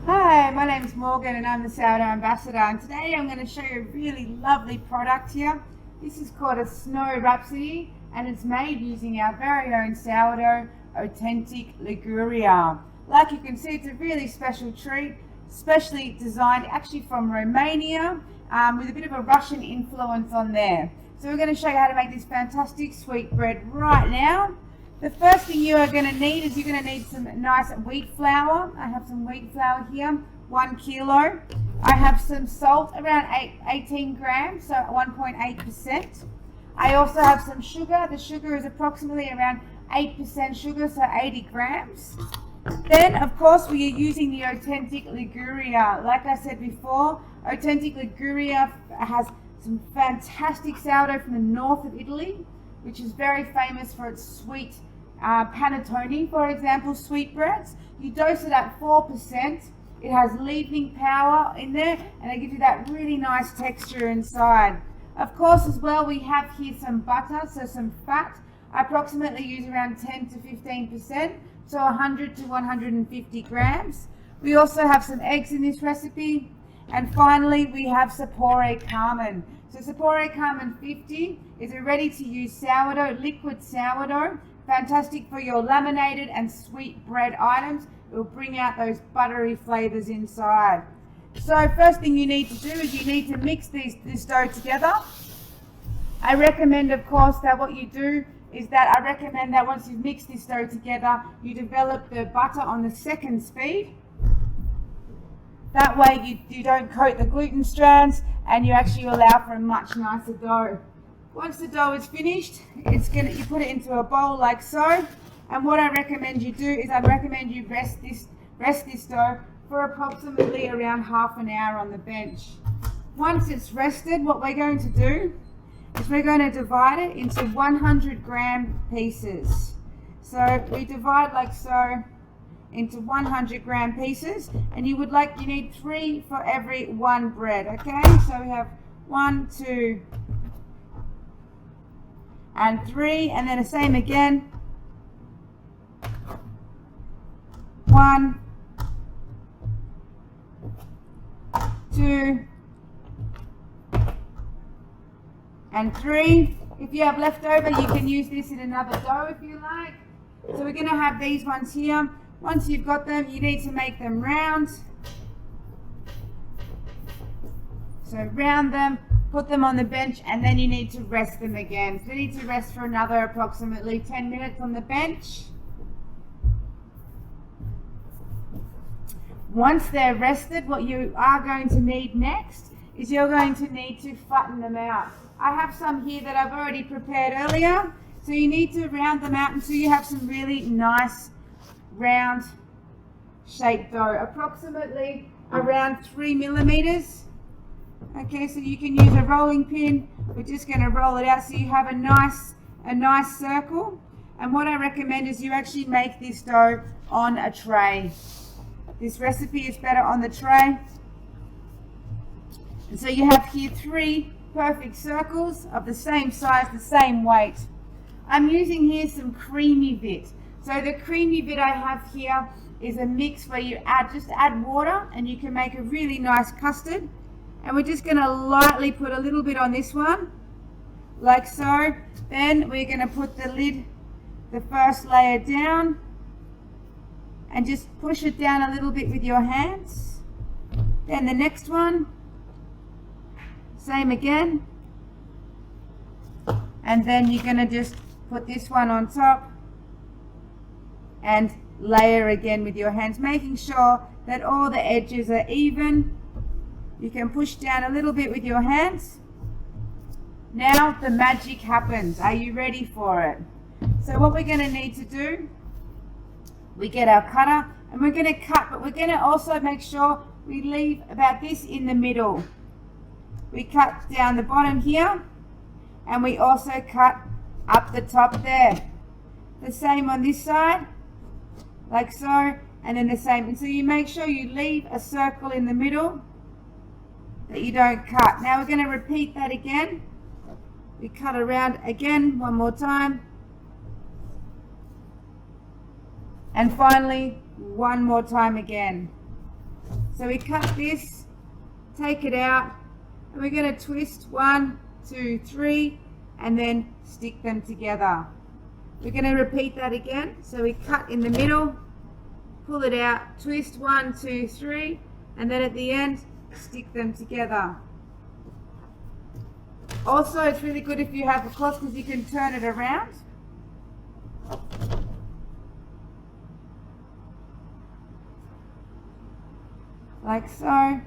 Hi, my name is Morgan and I'm the sourdough ambassador, and today I'm going to show you a really lovely product here. This is called a Snow Rhapsody and it's made using our very own sourdough, authentic Liguria. Like you can see, it's a really special treat, specially designed actually from Romania, with a bit of a Russian influence on there. So we're going to show you how to make this fantastic sweet bread right now. The first thing you are going to need is you're going to need some nice wheat flour. I have some wheat flour here, 1 kilo. I have some salt, around 18 grams, so 1.8%. I also have some sugar. The sugar is approximately around 8% sugar, so 80 grams. Then, of course, we are using the authentic Liguria. Like I said before, authentic Liguria has some fantastic sourdough from the north of Italy, which is very famous for its sweet panettone, for example, sweetbreads. You dose it at 4%. It has leavening power in there and it gives you that really nice texture inside. Of course, as well, we have here some butter, so some fat. I approximately use around 10 to 15%, so 100 to 150 grams. We also have some eggs in this recipe. And finally, we have Sapore Carmen. So Sapore Carmen 50 is a ready-to-use sourdough, liquid sourdough, fantastic for your laminated and sweet bread items. It will bring out those buttery flavors inside. So first thing you need to do is you need to mix this dough together. I recommend, of course, that what you do is that I recommend that once you've mixed this dough together, you develop the butter on the second speed. That way you don't coat the gluten strands and you actually allow for a much nicer dough. Once the dough is finished, you put it into a bowl like so. And what I recommend you do is I recommend you rest this dough for approximately around half an hour on the bench. Once it's rested, what we're going to do is we're going to divide it into 100 gram pieces. So we divide like so into 100 gram pieces, and you need 3 for every 1 bread. Okay, so we have 1, 2 and 3, and then the same again, 1, 2 and 3. If you have leftover, you can use this in another dough if you like. So we're going to have these ones here. Once you've got them, you need to make them round. So round them, put them on the bench, and then you need to rest them again. So you need to rest for another approximately 10 minutes on the bench. Once they're rested, what you are going to need next is you're going to need to flatten them out. I have some here that I've already prepared earlier. So you need to round them out until you have some really nice round shaped dough, approximately around 3 millimeters. Okay, so you can use a rolling pin. We're just going to roll it out so you have a nice circle. And what I recommend is you actually make this dough on a tray. This recipe is better on the tray. And so you have here 3 perfect circles of the same size, the same weight. I'm using here some creamy bit. So the creamy bit I have here is a mix where you just add water and you can make a really nice custard. And we're just going to lightly put a little bit on this one, like so. Then we're going to put the lid, the first layer down, and just push it down a little bit with your hands. Then the next one, same again. And then you're going to just put this one on top and layer again with your hands, making sure that all the edges are even. You can push down a little bit with your hands. Now the magic happens. Are you ready for it? So what we're going to need to do, we get our cutter and we're going to cut, but we're going to also make sure we leave about this in the middle. We cut down the bottom here and we also cut up the top there. The same on this side, like so, and then the same. And so you make sure you leave a circle in the middle that you don't cut. Now we're going to repeat that again. We cut around again one more time. And finally, one more time again. So we cut this, take it out, and we're going to twist 1, 2, 3, and then stick them together. We're going to repeat that again. So we cut in the middle, pull it out, twist 1, 2, 3, and then at the end, stick them together. Also, it's really good if you have a cloth because you can turn it around. Like so.